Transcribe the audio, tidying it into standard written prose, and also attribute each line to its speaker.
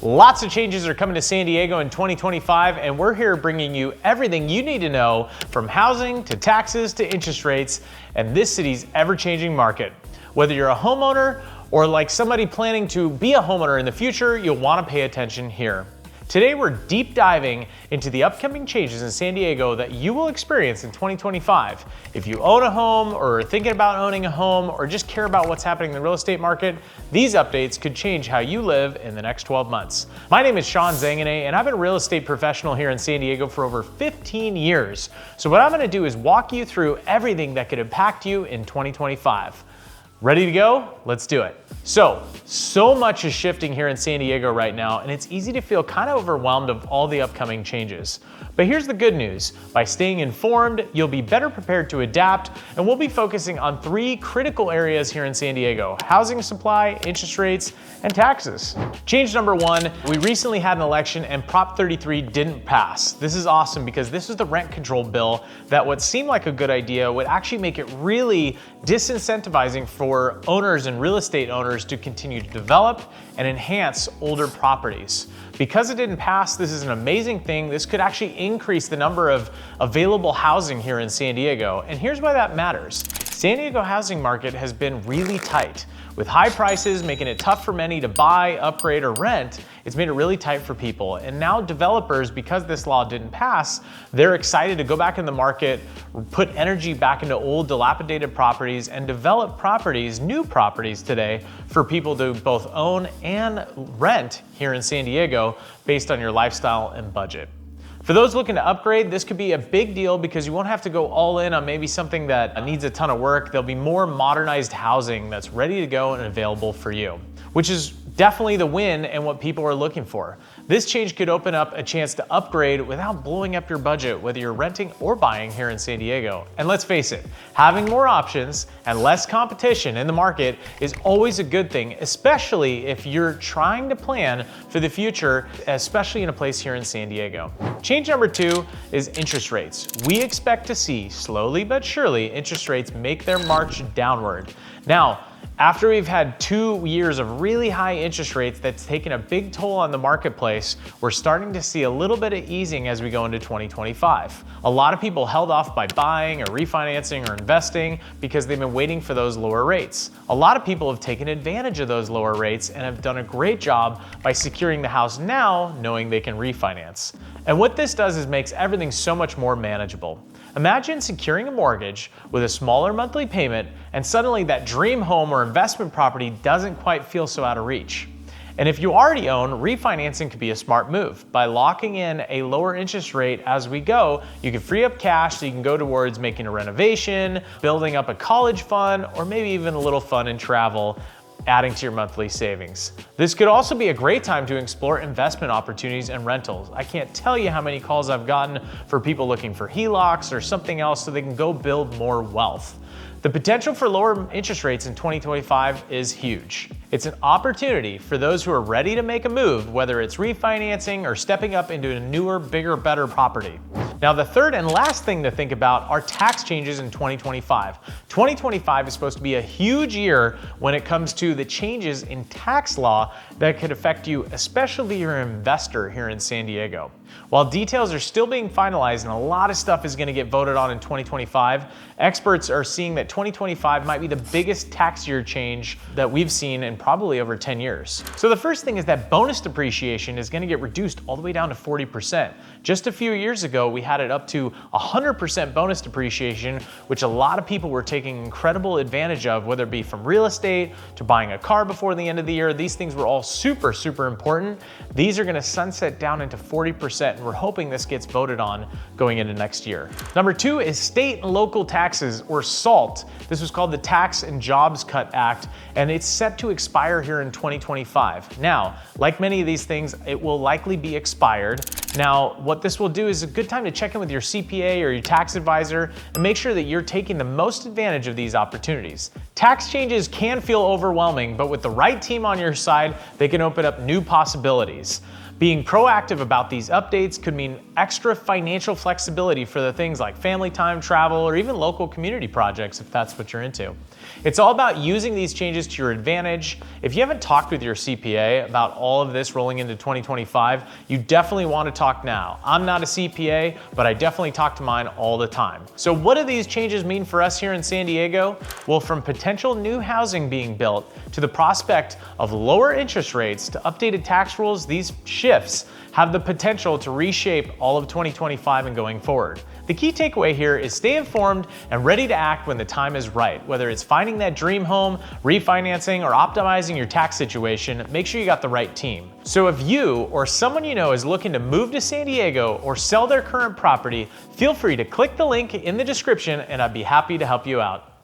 Speaker 1: Lots of changes are coming to San Diego in 2025, and we're here bringing you everything you need to know from housing to taxes to interest rates and this city's ever-changing market. Whether you're a homeowner or like somebody planning to be a homeowner in the future, you'll want to pay attention here. Today we're deep diving into the upcoming changes in San Diego that you will experience in 2025. If you own a home or are thinking about owning a home or just care about what's happening in the real estate market, these updates could change how you live in the next 12 months. My name is Zanganeh, and I've been a real estate professional here in San Diego for over 15 years. So what I'm going to do is walk you through everything that could impact you in 2025. Ready to go? Let's do it. So much is shifting here in San Diego right now, and it's easy to feel kind of overwhelmed of all the upcoming changes. But here's the good news. By staying informed, you'll be better prepared to adapt, and we'll be focusing on 3 critical areas here in San Diego: housing supply, interest rates, and taxes. Change number 1, we recently had an election and Prop 33 didn't pass. This is awesome because this is the rent control bill that what seemed like a good idea would actually make it really disincentivizing for owners and real estate owners to continue to develop and enhance older properties. Because it didn't pass, this is an amazing thing. This could actually increase the number of available housing here in San Diego. And here's why that matters. San Diego housing market has been really tight. With high prices making it tough for many to buy, upgrade, or rent, it's made it really tight for people. And now developers, because this law didn't pass, they're excited to go back in the market, put energy back into old dilapidated properties, and develop properties, new properties today, for people to both own and rent here in San Diego based on your lifestyle and budget. For those looking to upgrade, this could be a big deal because you won't have to go all in on maybe something that needs a ton of work. There'll be more modernized housing that's ready to go and available for you, which is definitely the win and what people are looking for. This change could open up a chance to upgrade without blowing up your budget, whether you're renting or buying here in San Diego. And let's face it, having more options and less competition in the market is always a good thing, especially if you're trying to plan for the future, especially in a place here in San Diego. Change number 2 is interest rates. We expect to see, slowly but surely, interest rates make their march downward. Now, after we've had 2 years of really high interest rates that's taken a big toll on the marketplace, we're starting to see a little bit of easing as we go into 2025. A lot of people held off by buying or refinancing or investing because they've been waiting for those lower rates. A lot of people have taken advantage of those lower rates and have done a great job by securing the house now, knowing they can refinance. And what this does is makes everything so much more manageable. Imagine securing a mortgage with a smaller monthly payment, and suddenly that dream home or investment property doesn't quite feel so out of reach. And if you already own, refinancing could be a smart move. By locking in a lower interest rate as we go, you can free up cash so you can go towards making a renovation, building up a college fund, or maybe even a little fun in travel, adding to your monthly savings. This could also be a great time to explore investment opportunities and rentals. I can't tell you how many calls I've gotten for people looking for HELOCs or something else so they can go build more wealth. The potential for lower interest rates in 2025 is huge. It's an opportunity for those who are ready to make a move, whether it's refinancing or stepping up into a newer, bigger, better property. Now, the third and last thing to think about are tax changes in 2025. 2025 is supposed to be a huge year when it comes to the changes in tax law that could affect you, especially if you're an investor here in San Diego. While details are still being finalized and a lot of stuff is going to get voted on in 2025, experts are seeing that 2025 might be the biggest tax year change that we've seen in probably over 10 years. So the first thing is that bonus depreciation is going to get reduced all the way down to 40%. Just a few years ago, we had it up to 100% bonus depreciation, which a lot of people were taking incredible advantage of, whether it be from real estate to buying a car before the end of the year. These things were all super important. These are going to sunset down into 40%, and we're hoping this gets voted on going into next year. Number 2 is state and local taxes, or SALT. This was called the Tax and Jobs Cut Act, and it's set to expire here in 2025. Now, like many of these things, it will likely be expired. Now, what this will do is a good time to check in with your CPA or your tax advisor and make sure that you're taking the most advantage of these opportunities. Tax changes can feel overwhelming, but with the right team on your side, they can open up new possibilities. Being proactive about these updates could mean extra financial flexibility for the things like family time, travel, or even local community projects if that's what you're into. It's all about using these changes to your advantage. If you haven't talked with your CPA about all of this rolling into 2025, you definitely want to talk now. I'm not a CPA, but I definitely talk to mine all the time. So what do these changes mean for us here in San Diego? Well, from potential new housing being built to the prospect of lower interest rates to updated tax rules, these shifts have the potential to reshape all of 2025 and going forward. The key takeaway here is stay informed and ready to act when the time is right. Whether it's finding that dream home, refinancing, or optimizing your tax situation, make sure you got the right team. So if you or someone you know is looking to move to San Diego or sell their current property, feel free to click the link in the description and I'd be happy to help you out.